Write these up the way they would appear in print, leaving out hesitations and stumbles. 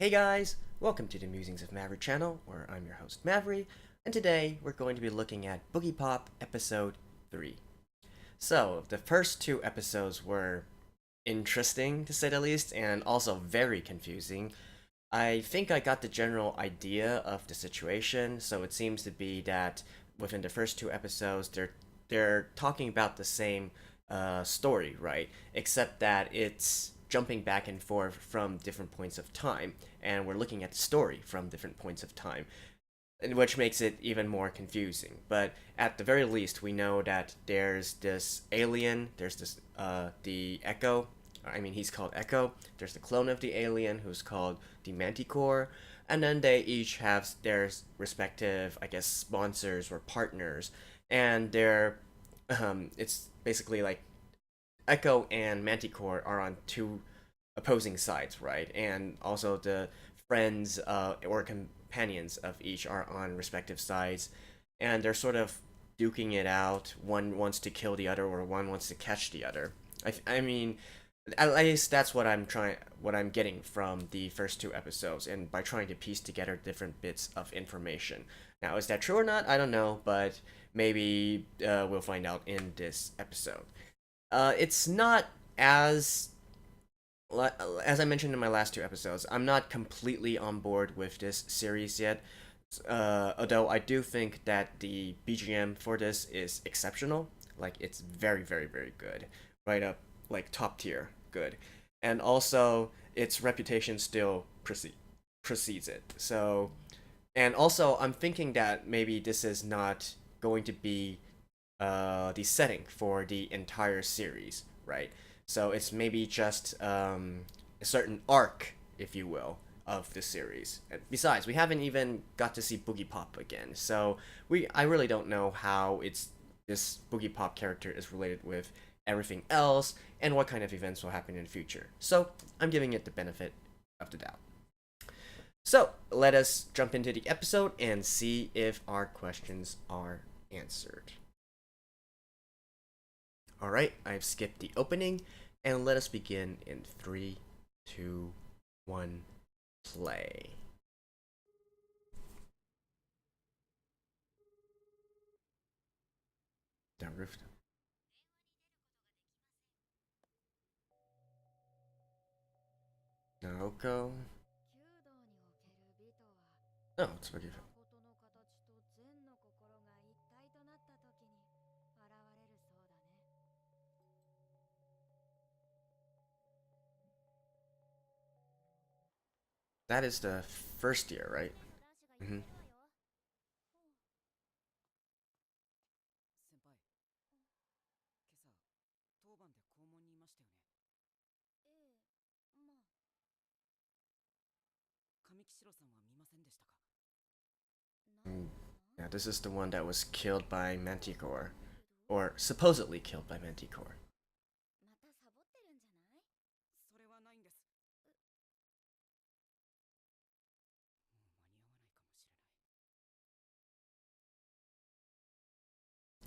Hey guys, welcome to the Musings of Maverick channel, where I'm your host Maverick, and today we're going to be looking at Boogiepop Episode 3. So, the first two episodes were interesting, to say the least, and also very confusing. I think I got the general idea of the situation, so it seems to be that within the first two episodes, they're talking about the same story, right? Except that it's jumping back and forth from different points of time, and we're looking at the story from different points of time, which makes it even more confusing. But at the very least, we know that there's this alien, there's this the Echo. I mean, he's called Echo. There's the clone of the alien who's called the Manticore, and then they each have their respective, I guess, sponsors or partners, and they're it's basically like Echo and Manticore are on two opposing sides, right? And also the friends or companions of each are on respective sides, and they're sort of duking it out. One wants to kill the other, or one wants to catch the other. I mean, at least that's what I'm getting from the first two episodes, and by trying to piece together different bits of information. Now, is that true or not? I don't know, but maybe we'll find out in this episode. It's not as as I mentioned in my last two episodes. I'm not completely on board with this series yet. Although I do think that the BGM for this is exceptional. Like, it's very, very, very good. Right up, like, top tier good. And also, its reputation still precedes it. So, and also, I'm thinking that maybe this is not going to be the setting for the entire series, right? So it's maybe just a certain arc, if you will, of the series. And besides, we haven't even got to see Boogiepop again, so I really don't know how this Boogiepop character is related with everything else and what kind of events will happen in the future. So I'm giving it the benefit of the doubt. So let us jump into the episode and see if our questions are answered. Alright, I've skipped the opening, and let us begin in 3, 2, 1, play. Down rooftop. Naoko. Oh, it's Boogiepop. That is the first year, right? Mm-hmm. Yeah, this is the one that was killed by Manticore. Or supposedly killed by Manticore.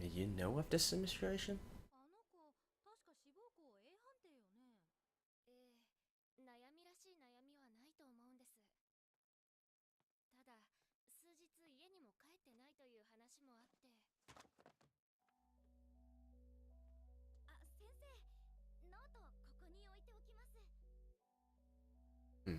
Did you know of this demonstration? Hmm.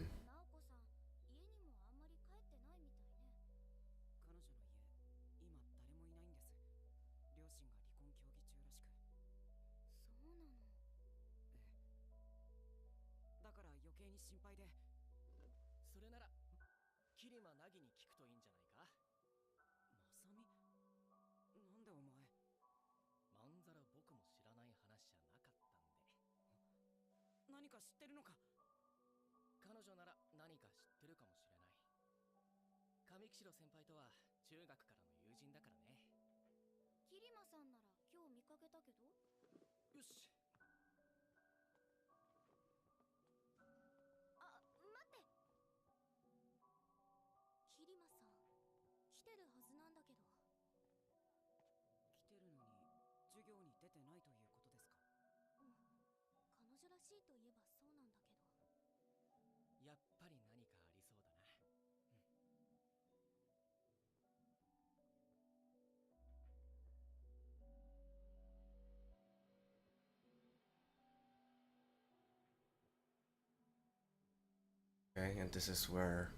Okay, and this is where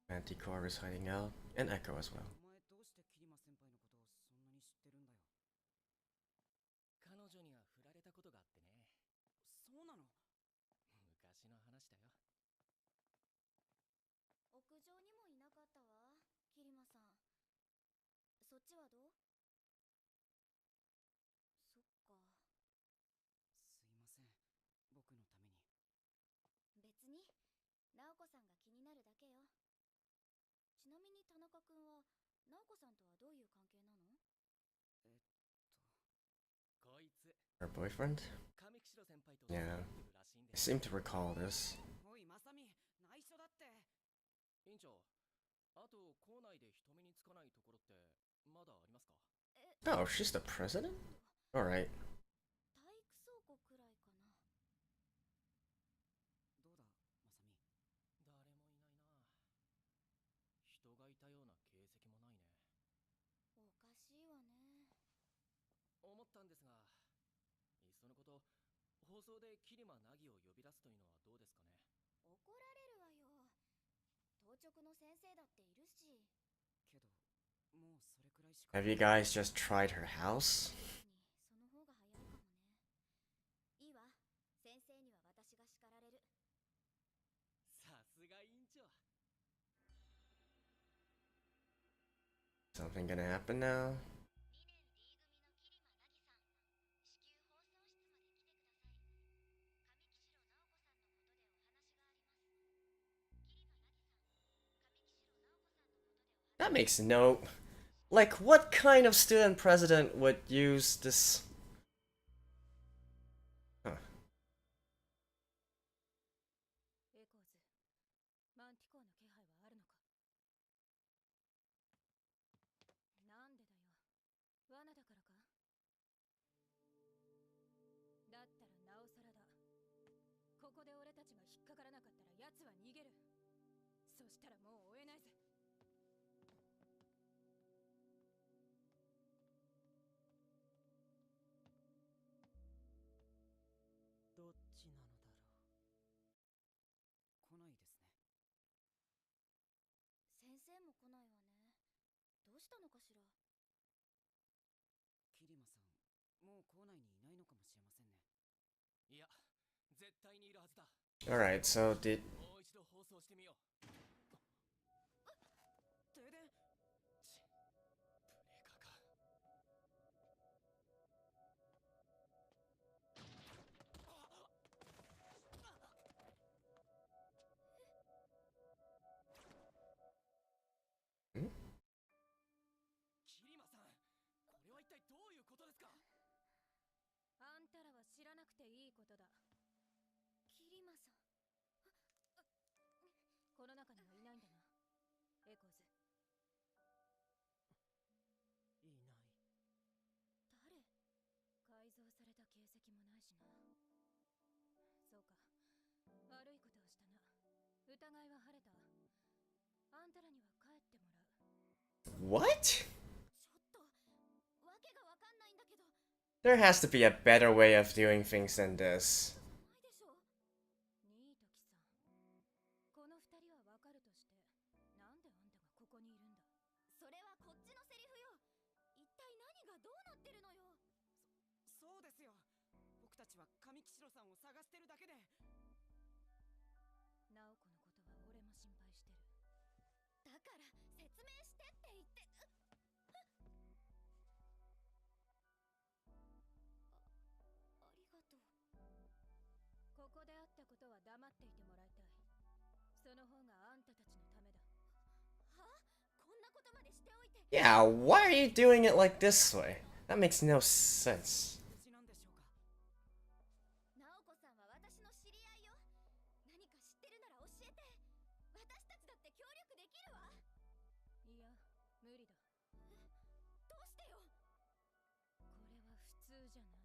Manticore is hiding out, and Echo as well. 彼女には振られたことがあってね。そうなの？昔の話だよ。屋上にもいなかったわ、キリマさん。そっちはどう？そっか。すいません、僕のために。別に、ナオコさんが気になるだけよ。ちなみに田中君は、ナオコさんとはどういう関係なの？こいつ、Her boyfriend? 上木城先輩と Yeah. 付き合ってるらしいん I です。 seem to recall this. おい、マサミ、内緒だって。委員長、あと校内で人目につかないところってまだありますか？ Oh, she's the president? Alright. 体育倉庫くらいかな。どうだ、マサミ。誰もいないな。人がいたような形跡もないね。おかしいわね。思ったんですが、いっそのこと、放送でキリマナギを呼び出すというのはどうですかね。怒られるわよ。当直の先生だっているし。けど、もうそれくらいしか。Have you guys just tried her house? その方が早いかもね。いいわ。先生には私が叱られる。さすが委員長。Something gonna happen now? 2年 D 組のキリマナギさん、至急放送室まで来てください。上木城直子さんのことでお話があります。キリマナギさん、上木城直子さんのことでお話。 That makes no... Like, what kind of student president would use this? Huh. エコーズ、マンティコーの気配はあるのか？なんでだよ。罠だからか？だったらなおさらだ。ここで俺たちが引っかからなかったら奴は逃げる。そしたらもう追えないぜ。どっちなのだろう。来ないですね。先生も来ないわね。どうしたのかしら？キリマさん、もう校内にいないのかもしれませんね。いや、絶対にいるはずだ。 Alright, so did... もう一度放送してみよう。停電。ブレーカーか。ん？キリマさん、これは一体どういうことですか？あんたらは知らなくていいことだ。キリマさん。この中にはいないんだな、エコーズ。いない。誰？改造された形跡もないしな。そうか、悪いことをしたな。疑いは晴れた。あんたらには帰ってもらう。 What? ちょっと、わけがわかんないんだけど。 There has to be a better way of doing things than this. ないでしょ。ニートキさん、この二人はわかるとして、なんであんたがここにいるんだ？それはこっちのセリフよ。一体何がどうなってるのよ。そうですよ。僕たちは上木城さんを探してるだけで。ナオコのことは俺も心配してる。だから説明してって言って。ありがとう。ここであったことは黙っていてもらいたい。その方があんたたちのためだ。は？こんなことまでしておいて。 Yeah, why are you doing it like this way? That makes no sense. 無事なんでしょうか。ナオコさんは私の知り合いよ。何か知ってるなら教えて。私たちだって協力できるわ。いや、無理だ。どうしてよ。これは普通じゃない。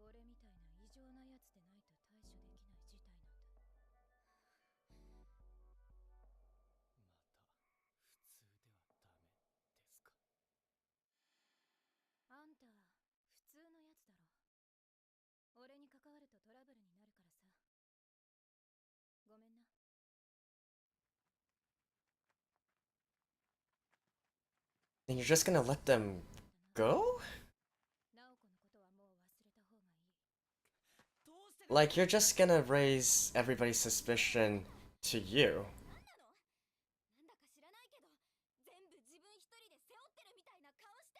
俺みたいな異常なやつでないと対処できない事態なんだ。また普通ではダメですか？あんた普通のやつだろ。俺に関わるとトラブルになるからさ。ごめんな。And you're just gonna let them go? 直子のことはもう忘れた方がいい。どうして Like, you're just gonna raise everybody's suspicion to you. なんなの？なんだか知らないけど、全部自分一人で背負ってるみたいな顔して。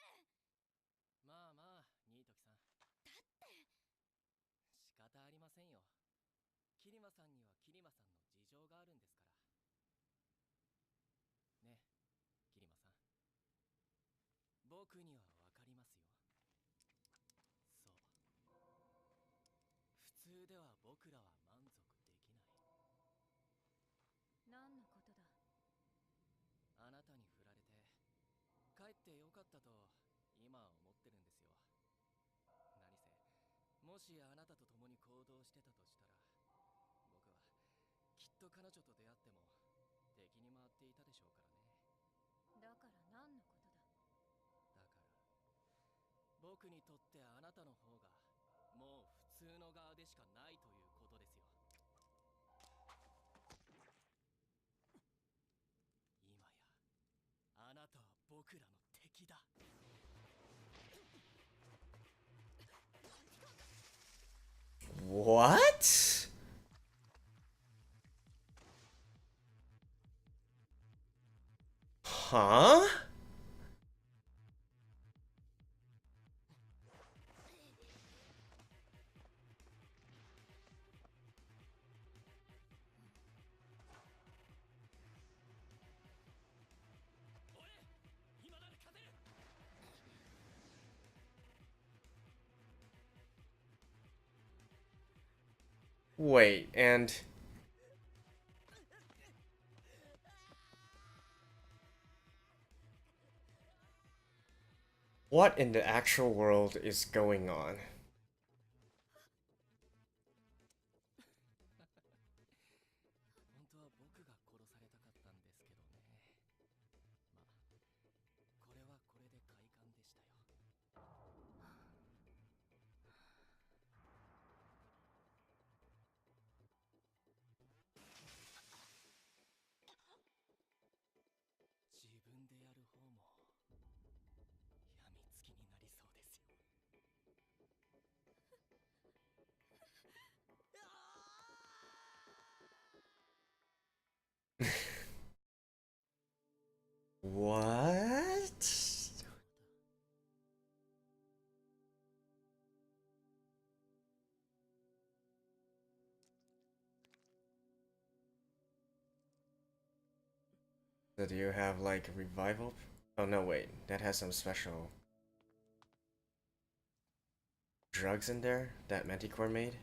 まあまあ新時さん、だって。仕方ありませんよ。キリマさんにはキリマさんの事情があるんですからね。キリマさん、僕にはわかりますよ。そう、普通では僕らは満足できない。何のことだ？あなたに振られて帰ってよかったと今は思ってるんですよ。何せもしあなたと共に行動してたとしたら、僕はきっと彼女と出会っても敵に回っていたでしょうからね。だから何のことだ？だから僕にとってあなたの方がもう普通の側でしかないということですよ。今やあなたは僕らの敵だ。What? Huh? Wait, and what in the actual world is going on? 本当は僕が殺されたかったんですけどね。まあ、これはこれで快感でしたよ。自分でやる方もやみつきになりそうですよ。What? So do you have like a revival? Oh no, wait, that has some special drugs in there that Manticore made?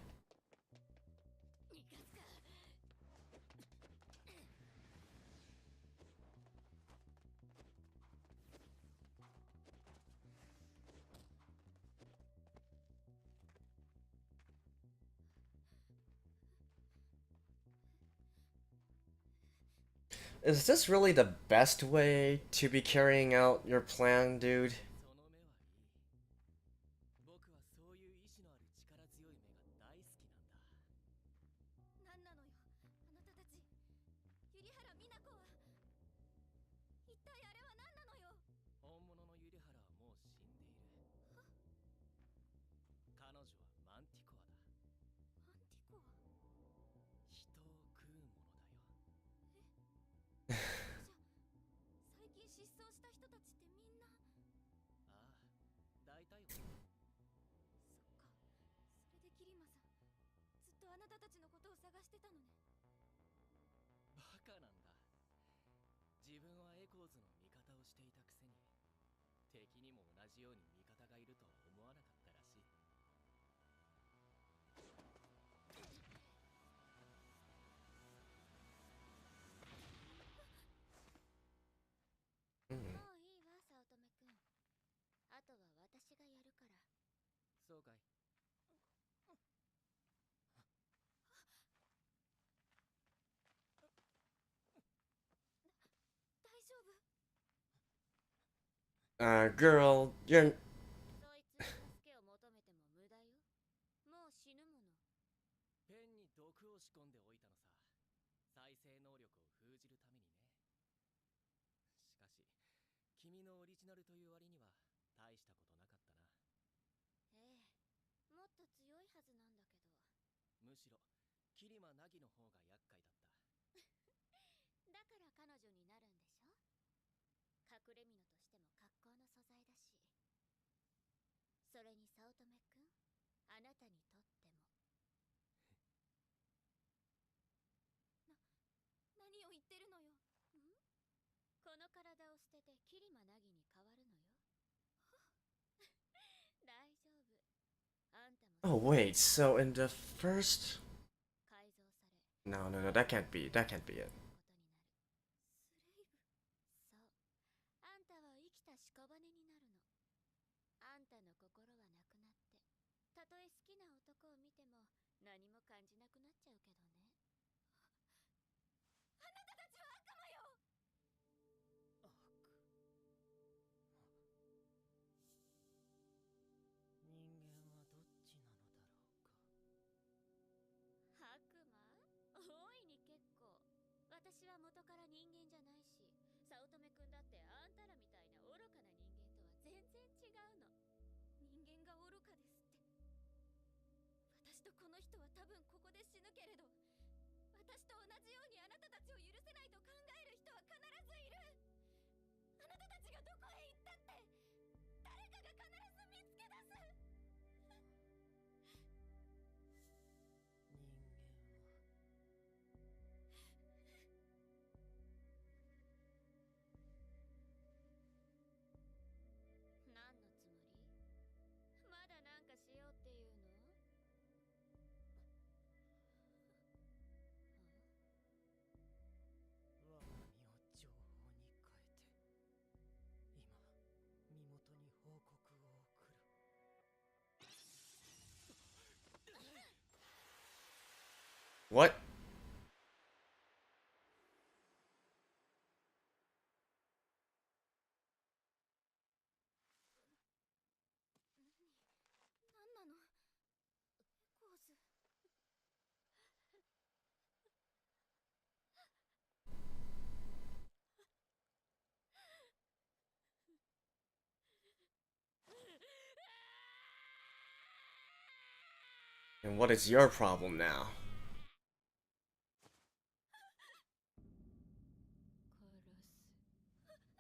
Is this really the best way to be carrying out your plan, dude? その目はいい。僕はそういう意志のある力強い目が大好きなんだ。何なのよ、あなたたち。百合原美奈子は。一体あれは何なのよ。本物のユリハラはもう死んでいる。彼女はマンティコアだ。アンティコア。人を食うものだよ。じゃ最近失踪した人たちってみんな。ああ、大体は。そっか。それでキリマさん、ずっとあなたたちのことを探してたのね。バカなんだ。自分はエコーズの味方をしていたくせに、敵にも同じように味方がいるとは思わなかったらしい。Hmm. もういいわ、早乙女くん。あとは私がやるから。そうかい。大丈夫？ Girl, you're そいつに助けを求めても無駄よ。もう死ぬもの。ペンに毒を仕込んでおいたのさ。再生能力を封じるためにね。しかし君紙のオリジナルという割には大したことなかったな。ええ、もっと強いはずなんだけど。むしろキリマナギの方が厄介だった。だから彼女になるんでしょ。隠れ蓑としても格好の素材だし。それに早乙女くん、あなたにとっても。何を言ってるのよ。この体を捨ててキリマナギに変わるのよ。大丈夫。あんたも Oh wait, so in the first 改造され No, no, no, that can't be it. ことになる。スレイブ。そう。あんたは生きた屍になるの。あんたの心はなくなって、たとえ好きな男を見ても何も感じなくなっちゃうけどね。あなたたちは悪魔よ。人間はどっちなのだろうか。悪魔？大いに結構。私は元から人間じゃないし、早乙女くんだってあんたらみたいな愚かな人間とは全然違うの。人間が愚かですって。私とこの人は多分ここで死ぬけれど、私と同じようにあなたたちを許せないと考える人は必ずいる。あなたたちがどこへ行ったって誰かが必ず見つけ出す。人間は何のつもり？まだなんかしようっていうの？我が身を情報に変えて、今身元に報告を送る。What? What? 何なの？エコーズ。And what is your problem now? 殺す。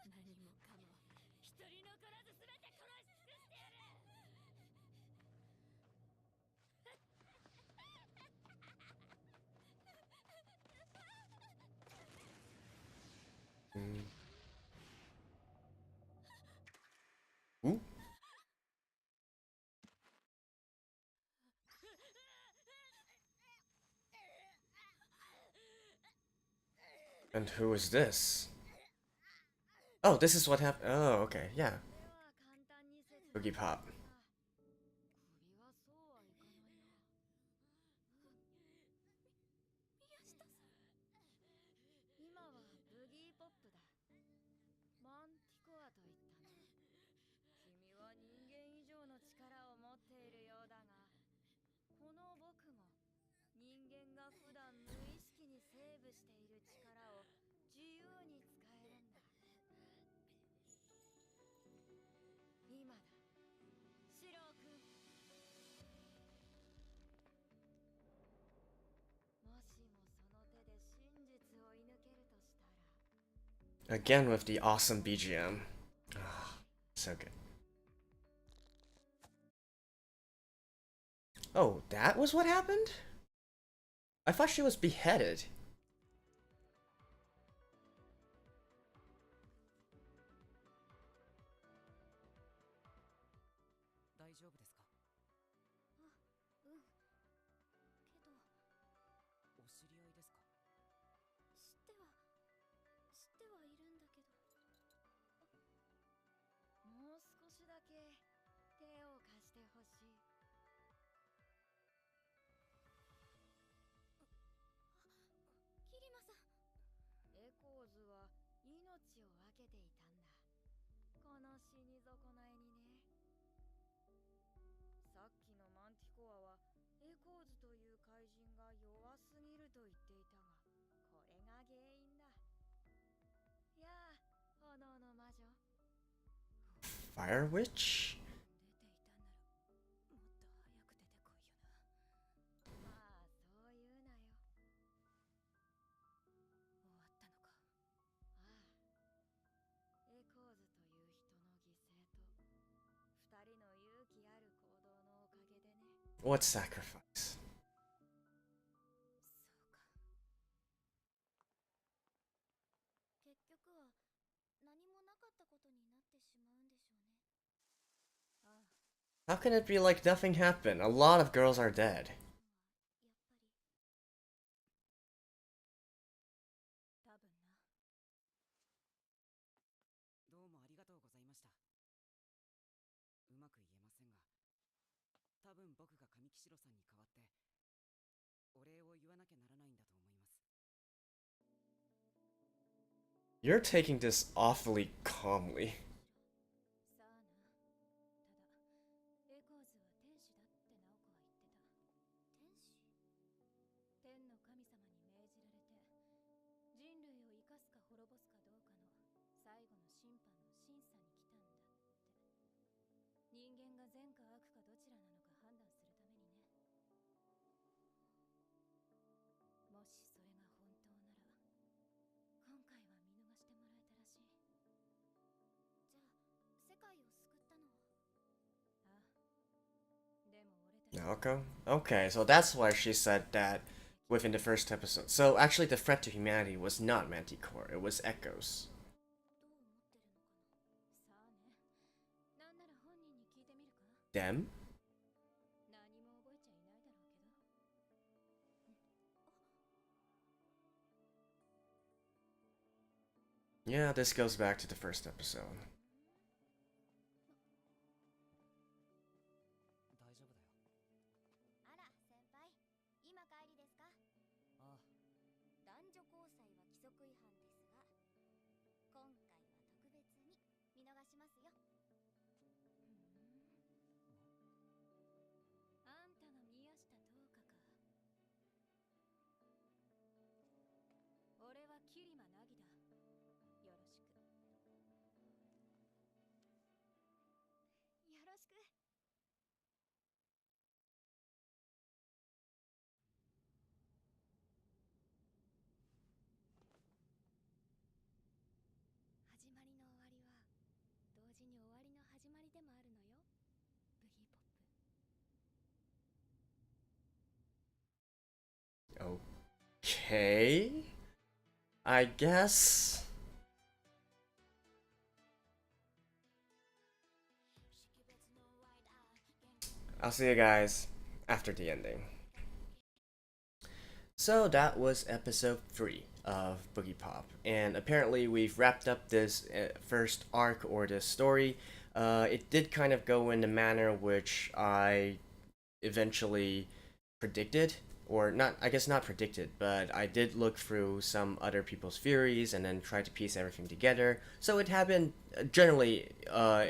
何もかも一人残らず全て殺し尽くしてやる。Ooh. And who is this? Oh, this is what happened. Oh, okay, yeah. Boogiepop. 首はそうはいかないな。宮下さん。今はブギーポップだ。マンティコアと言ったな。君は人間以上の力を持っているようだが、この僕も人間が普段無意識にセーブしている力を自由に使えるんだ。今だ、シロー君。もしもその手で真実を射抜けるとしたら。 Again with the awesome BGM. Ah, so good. Oh, that was what happened? I thought she was beheaded. 大丈夫ですか？あ、うん。けど、お知り合いですか？知ってはいるんだけど。もう少しだけ手を貸してほしい。キリマさん。エコーズは命を分けていたんだ。この死に損ないにね。さっきのマンティコアはエコーズという怪人が弱すぎると言っていたが、これが原因だ。やあ、炎の魔女。Fire Witch? 出ていたならもっと早く出てこいよな。まあそういうなよ。 What sacrifice? 結局は何もなかったことになってしまうんでしょうね。ああ、 How can it be like nothing happened? A lot of girls are dead. やっぱり多分な。どうもありがとうございました。うまく言えませんが、多分僕が神木城さんに代わってお礼を言わなきゃならないんだと思います。 You're taking this awfully calmly. さあな。ただエコーズは天使だって直子は言ってた。天使？天の神様に命じられて人類を生かすか滅ぼすかどうかの最後の審判の審査に来たんだって。人間が善か悪かどちらなのか判断するためにね。もしそれが本当なら今回は見逃してもらえたらしい。じゃあ世界を救ったのは？ああ、でも俺たち Naoko? Okay, so that's why she said that within the first episode. So actually the threat to humanity was not Manticore, it was Echoes. どう思ってるのかな。さあね。なんなら本人に聞いてみるか。 Them? 何も覚えちゃいないだろうけど。Yeah, this goes back to the first episode. 大丈夫だよ。あら、先輩。今帰りですか？ああ、男女交際は規則違反ですが、今回は特別に見逃しますよ。あんたが宮下10日か。俺は桐間凪だ。よろしく。よろしく。始まりの終わりは同時に終わりの始まりでもあるのよ。ブギーポップ。 Okay. I guess. I'll see you guys after the ending. So that was episode 3 of Boogiepop, and apparently we've wrapped up this first arc or this story. It did kind of go in the manner which I eventually predicted, or not, I guess not predicted, but I did look through some other people's theories and then try to piece everything together. So it happened generally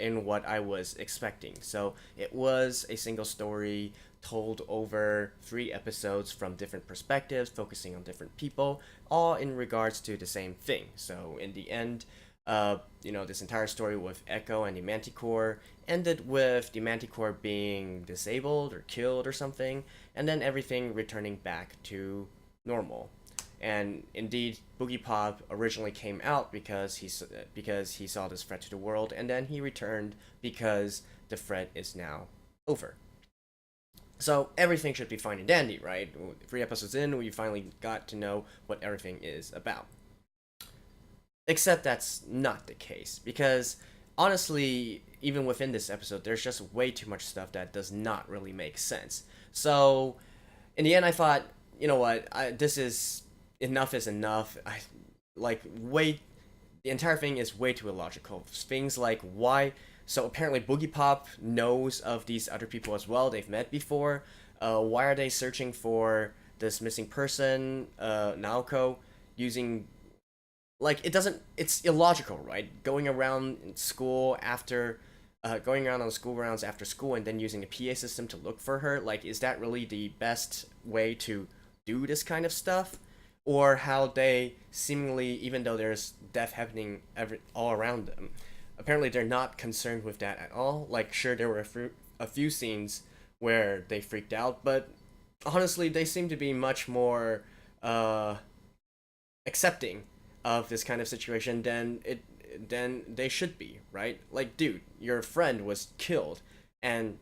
in what I was expecting. So it was a single story told over 3 episodes from different perspectives, focusing on different people, all in regards to the same thing. So in the end, this entire story with Echo and the Manticore ended with the Manticore being disabled or killed or something, and then everything returning back to normal. And indeed, Boogiepop originally came out because he saw this threat to the world, and then he returned because the threat is now over. So everything should be fine and dandy, right? 3 episodes in, we finally got to know what everything is about. Except that's not the case, because honestly, even within this episode, there's just way too much stuff that does not really make sense. So, in the end, I thought, you know what, this is enough is enough. The entire thing is way too illogical. Things like why. So apparently, Boogiepop knows of these other people as well. They've met before. Why are they searching for this missing person, Naoko, using it's illogical, right? Going around in school going around on school rounds after school and then using a PA system to look for her, is that really the best way to do this kind of stuff? Or how they seemingly, even though there's death happening all around them, apparently they're not concerned with that at all. Like, sure, there were a few scenes where they freaked out, but honestly, they seem to be much more accepting of this kind of situation than they should be, right? Like, dude, your friend was killed, and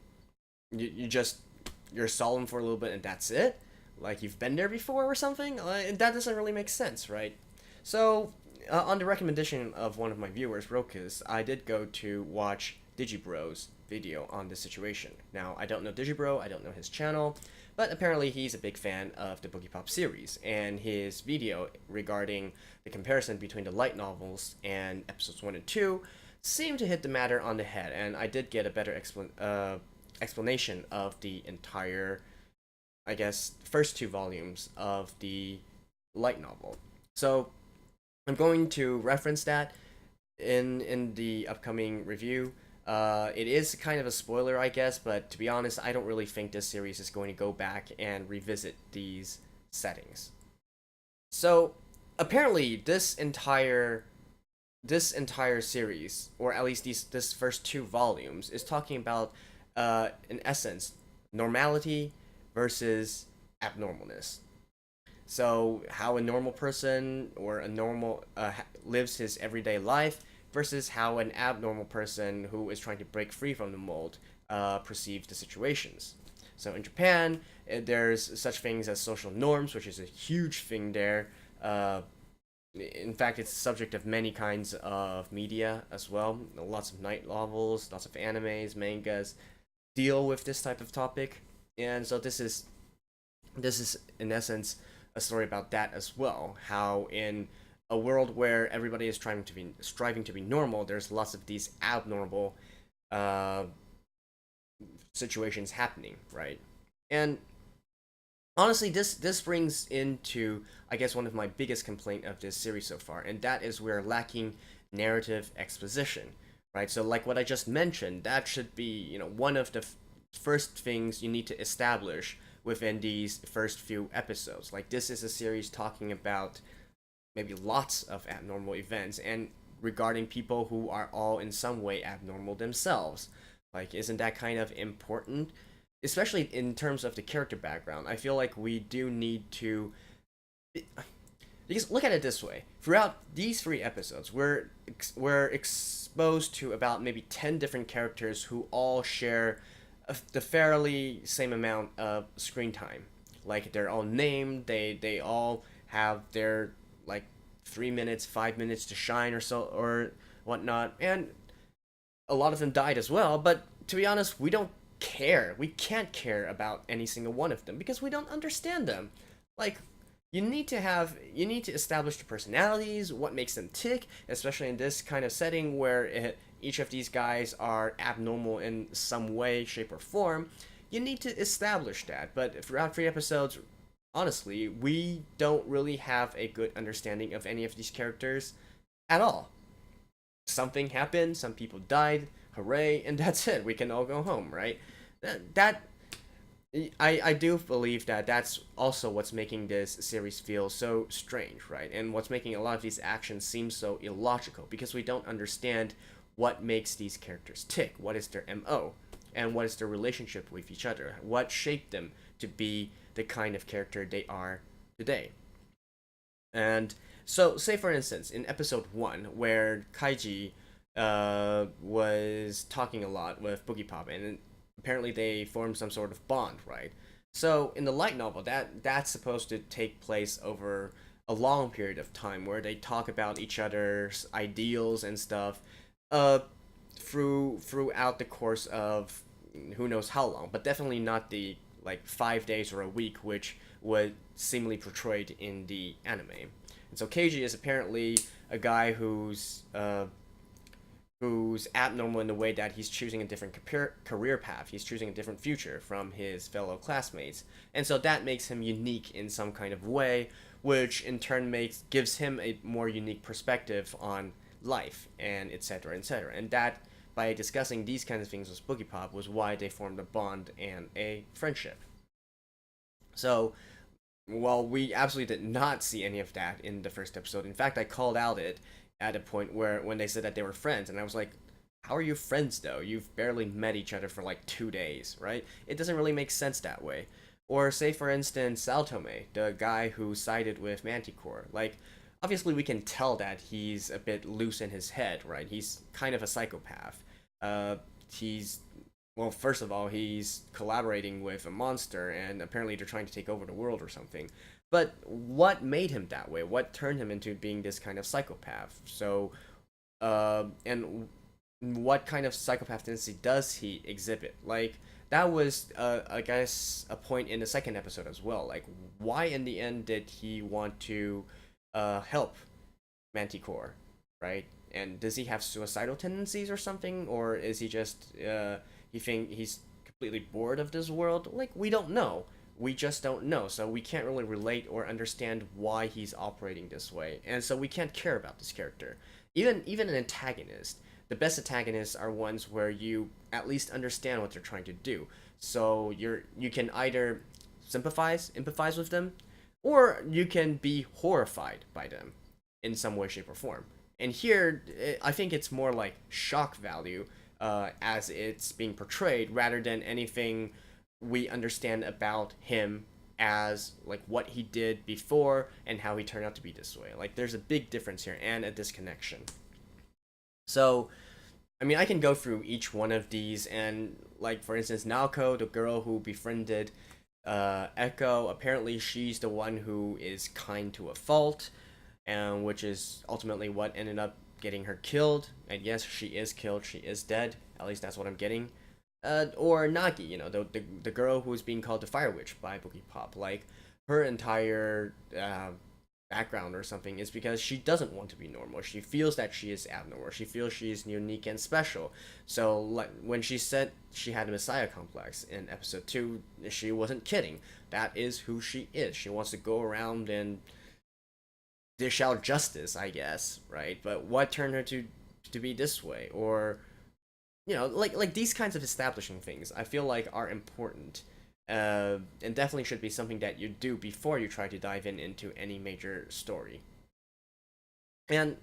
you're solemn for a little bit, and that's it. Like, you've been there before or something. That doesn't really make sense, right? So, on the recommendation of one of my viewers, Rokus, I did go to watch Digibro's video on this situation. Now, I don't know Digibro, I don't know his channel, but apparently he's a big fan of the Boogiepop series, and his video regarding the comparison between the light novels and episodes 1 and 2 seemed to hit the matter on the head, and I did get a better explanation of the entire, I guess, first 2 volumes of the light novel. So, I'm going to reference that in the upcoming review. It is kind of a spoiler, I guess, but to be honest, I don't really think this series is going to go back and revisit these settings. So, apparently, this entire series, or at least this first 2 volumes, is talking about, in essence, normality versus abnormalness. So, how a normal person or a normal lives his everyday life versus how an abnormal person who is trying to break free from the mold perceives the situations. So in Japan, there's such things as social norms, which is a huge thing there. In fact, it's the subject of many kinds of media as well. Lots of light novels, lots of animes, mangas deal with this type of topic. And so this is in essence a story about that as well. How in a world where everybody is striving to be normal, there's lots of these abnormal situations happening, right? And honestly, this brings into, I guess, one of my biggest complaint of this series so far, and that is we're lacking narrative exposition, right? So like what I just mentioned, that should be, one of the first things you need to establish within these first few episodes. Like, this is a series talking about maybe lots of abnormal events and regarding people who are all in some way abnormal themselves. Like, isn't that kind of important? Especially in terms of the character background. I feel like we do need to, because look at it this way. Throughout these 3 episodes, we're exposed to about maybe 10 different characters who all share the fairly same amount of screen time. Like, they're all named, they all have their, like, 3 minutes, 5 minutes to shine or so, or whatnot, and a lot of them died as well, but to be honest, we don't care. We can't care about any single one of them, because we don't understand them. Like, you need to establish the personalities, what makes them tick, especially in this kind of setting where each of these guys are abnormal in some way, shape, or form. You need to establish that, but throughout 3 episodes, honestly, we don't really have a good understanding of any of these characters at all. Something happened, some people died, hooray, and that's it. We can all go home, right? I do believe that that's also what's making this series feel so strange, right? And what's making a lot of these actions seem so illogical, because we don't understand what makes these characters tick, what is their MO, and what is their relationship with each other, what shaped them to be the kind of character they are today. And so, say for instance, in episode 1, where Kaiji was talking a lot with Boogiepop, and apparently they formed some sort of bond, right? So in the light novel, that's supposed to take place over a long period of time, where they talk about each other's ideals and stuff throughout the course of who knows how long, but definitely not the 5 days or a week, which was seemingly portrayed in the anime. And so Keiji is apparently a guy who's abnormal in the way that he's choosing a different career path. He's choosing a different future from his fellow classmates. And so that makes him unique in some kind of way, which in turn gives him a more unique perspective on life, and etc., etc. And that, by discussing these kinds of things with Boogiepop, was why they formed a bond and a friendship. So, well, we absolutely did not see any of that in the first episode. In fact, I called out it at a point when they said that they were friends, and I was like, how are you friends though? You've barely met each other for like 2 days, right? It doesn't really make sense that way. Or say for instance Saltome, the guy who sided with Manticore. Like obviously we can tell that he's a bit loose in his head, right? He's kind of a psychopath. He's well, first of all, he's collaborating with a monster, and apparently they're trying to take over the world or something. But what made him that way? What turned him into being this kind of psychopath? So, and what kind of psychopath tendency does he exhibit? Like, that was, I guess, a point in the second episode as well. Like, why in the end did he want to help Manticore, right? And does he have suicidal tendencies or something? Or is he just, he think he's completely bored of this world? Like, we don't know. We just don't know, so we can't really relate or understand why he's operating this way, and so we can't care about this character. Even an antagonist, the best antagonists are ones where you at least understand what they're trying to do. So you can either empathize with them, or you can be horrified by them in some way, shape, or form. And here, I think it's more like shock value as it's being portrayed rather than anything we understand about him as like what he did before and how he turned out to be this way. Like there's a big difference here and a disconnection. So, I mean, I can go through each one of these and like for instance, Naoko, the girl who befriended Echo, apparently she's the one who is kind to a fault, and which is ultimately what ended up getting her killed. And yes, she is killed. She is dead. At least that's what I'm getting. Or Nagi, you know, the girl who's being called the Fire Witch by Boogiepop. Like, her entire background or something is because she doesn't want to be normal. She feels that she is abnormal. She feels she is unique and special. So, like, when she said she had a Messiah complex in episode 2, she wasn't kidding. That is who she is. She wants to go around and dish out justice, I guess, right? But what turned her to be this way? Or, you know, like these kinds of establishing things, I feel like are important, and definitely should be something that you do before you try to dive into any major story. And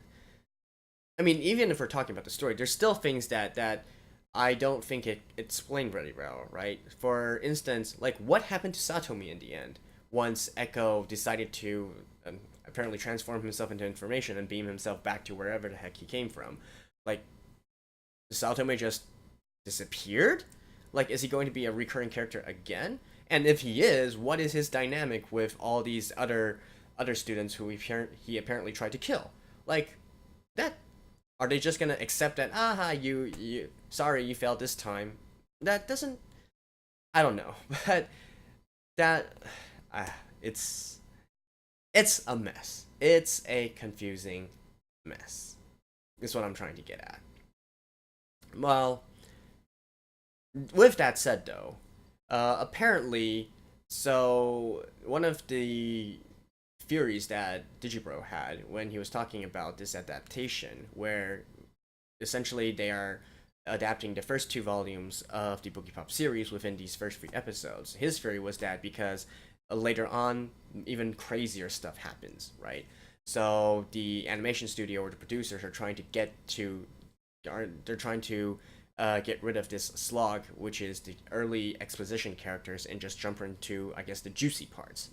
I mean, even if we're talking about the story, there's still things that I don't think it explained very well, right? For instance, like what happened to Satomi in the end once Echo decided to apparently transform himself into information and beam himself back to wherever the heck he came from. Like, Saltome just disappeared? Like, is he going to be a recurring character again? And if he is, what is his dynamic with all these other students who he apparently tried to kill? Like, that, are they just gonna accept that? Aha, you sorry, you failed this time. That doesn't, I don't know, but that it's a mess. It's a confusing mess. Is what I'm trying to get at. Well, with that said, though, apparently, so one of the theories that Digibro had when he was talking about this adaptation, where essentially they are adapting the first 2 volumes of the Boogiepop series within these first 3 episodes. His theory was that because later on, even crazier stuff happens, right? So the animation studio or the producers are trying to they're trying to get rid of this slog, which is the early exposition characters, and just jump into, I guess, the juicy parts.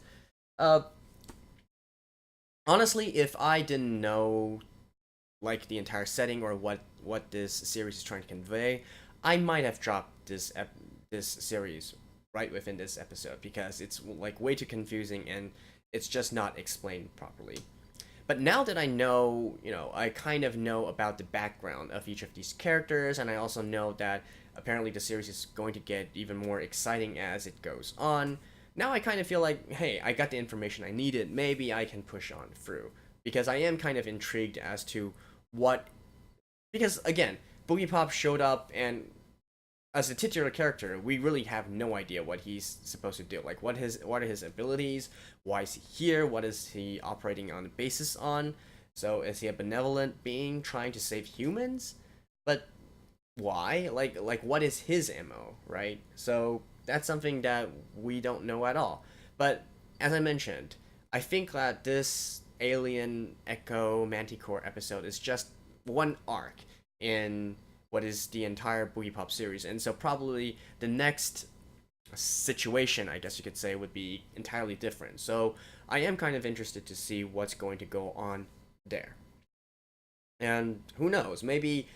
Honestly, if I didn't know like the entire setting or what this series is trying to convey, I might have dropped this series right within this episode because it's like way too confusing and it's just not explained properly. But now that I know, you know, I kind of know about the background of each of these characters, and I also know that apparently the series is going to get even more exciting as it goes on. Now I kind of feel like, hey, I got the information I needed, maybe I can push on through. Because I am kind of intrigued as to what... Because, again, Boogiepop showed up, and as a titular character, we really have no idea what he's supposed to do. Like, what are his abilities? Why is he here? What is he operating on the basis on? So, is he a benevolent being trying to save humans? But why? Like what is his MO, right? So, that's something that we don't know at all. But, as I mentioned, I think that this Alien Echo Manticore episode is just one arc in what is the entire Boogiepop series. And so probably the next situation, I guess you could say, would be entirely different. So I am kind of interested to see what's going to go on there. And who knows, maybe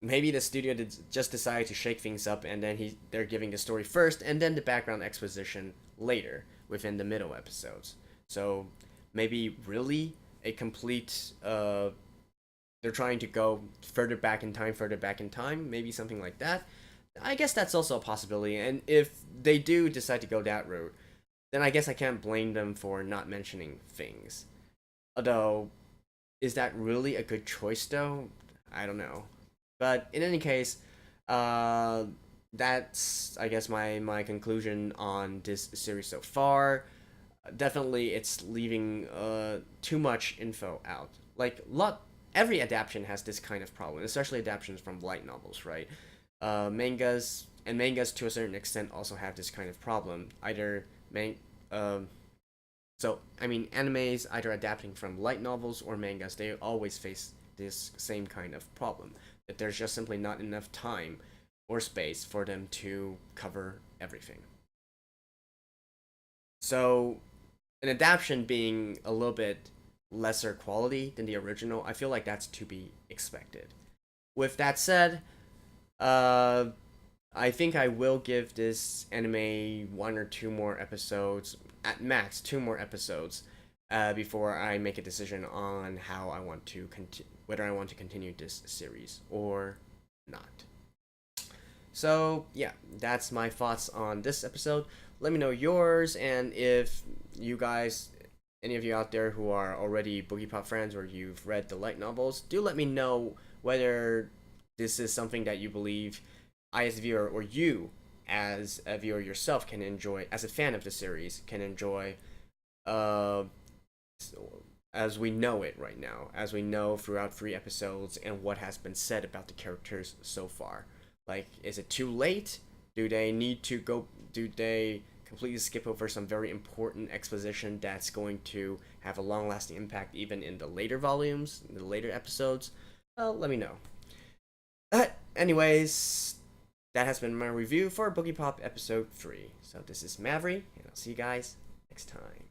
the studio just decided to shake things up, and then they're giving the story first and then the background exposition later within the middle episodes. So maybe really a complete they're trying to go further back in time, maybe something like that. I guess that's also a possibility, and if they do decide to go that route, then I guess I can't blame them for not mentioning things. Although, is that really a good choice though? I don't know. But in any case, that's, I guess, my conclusion on this series so far. Definitely, it's leaving too much info out. Like, every adaptation has this kind of problem, especially adaptations from light novels, right? Mangas to a certain extent also have this kind of problem. Animes either adapting from light novels or mangas, they always face this same kind of problem, that there's just simply not enough time or space for them to cover everything. So an adaptation being a little bit lesser quality than the original, I feel like that's to be expected. With that said, I think I will give this anime 1 or 2 more episodes, at max 2 more episodes, before I make a decision on how I want to whether I want to continue this series or not. So yeah, that's my thoughts on this episode. Let me know yours, and if you guys, any of you out there who are already Boogiepop fans or you've read the light novels, do let me know whether this is something that you believe I as a viewer, or you as a viewer yourself, can enjoy, as a fan of the series, can enjoy as we know it right now, as we know throughout 3 episodes and what has been said about the characters so far. Like, is it too late? Do they completely skip over some very important exposition that's going to have a long-lasting impact even in the later volumes, in the later episodes? Well, let me know. Anyways, that has been my review for Boogiepop episode 3. So this is Maverick, and I'll see you guys next time.